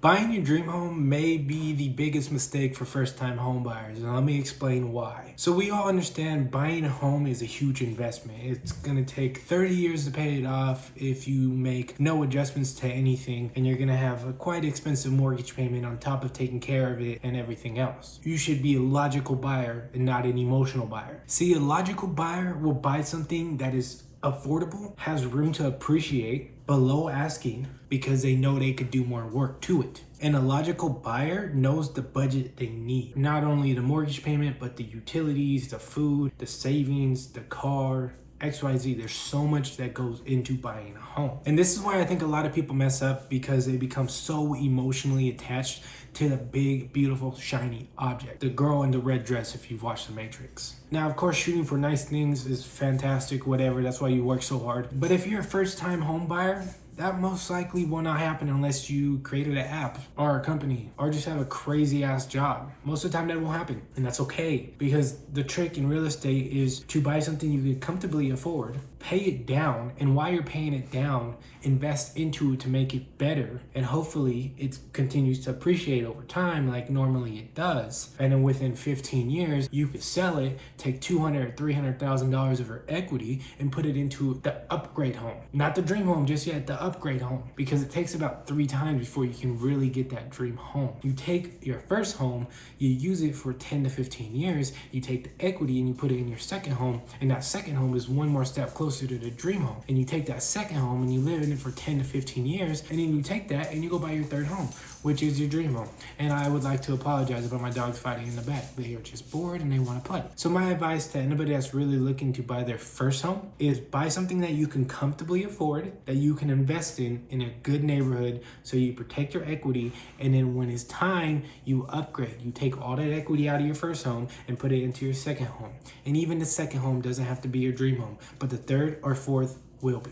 Buying your dream home may be the biggest mistake for first-time home buyers, and let me explain why. So we all understand buying a home is a huge investment. It's gonna take 30 years to pay it off if you make no adjustments to anything, and you're gonna have a quite expensive mortgage payment on top of taking care of it and everything else. You should be a logical buyer and not an emotional buyer. See, a logical buyer will buy something that is affordable, has room to appreciate below asking because they know they could do more work to it. And a logical buyer knows the budget they need. Not only the mortgage payment, but the utilities, the food, the savings, the car, XYZ. There's so much that goes into buying a home. And this is why I think a lot of people mess up, because they become so emotionally attached to the big, beautiful, shiny object. The girl in the red dress, if you've watched The Matrix. Now, of course, shooting for nice things is fantastic, whatever. That's why you work so hard. But if you're a first-time home buyer, that most likely will not happen unless you created an app or a company or just have a crazy ass job. Most of the time that won't happen, and that's okay, because the trick in real estate is to buy something you can comfortably afford, pay it down, and while you're paying it down, invest into it to make it better, and hopefully it continues to appreciate over time like normally it does. And then within 15 years, you could sell it, take $200,000 or $300,000 of your equity and put it into the upgrade home. Not the dream home just yet, the upgrade home, because it takes about 3 times before you can really get that dream home. You take your first home, you use it for 10 to 15 years, you take the equity and you put it in your second home, and that second home is one more step closer to the dream home. And you take that second home and you live in it for 10 to 15 years, and then you take that and you go buy your third home, which is your dream home. And I would like to apologize about my dogs fighting in the back. They are just bored and they want to play. So my advice to anybody that's really looking to buy their first home is buy something that you can comfortably afford, that you can invest in a good neighborhood, so you protect your equity, and then when it's time, you upgrade. You take all that equity out of your first home and put it into your second home. And even the second home doesn't have to be your dream home, but the third or fourth will be.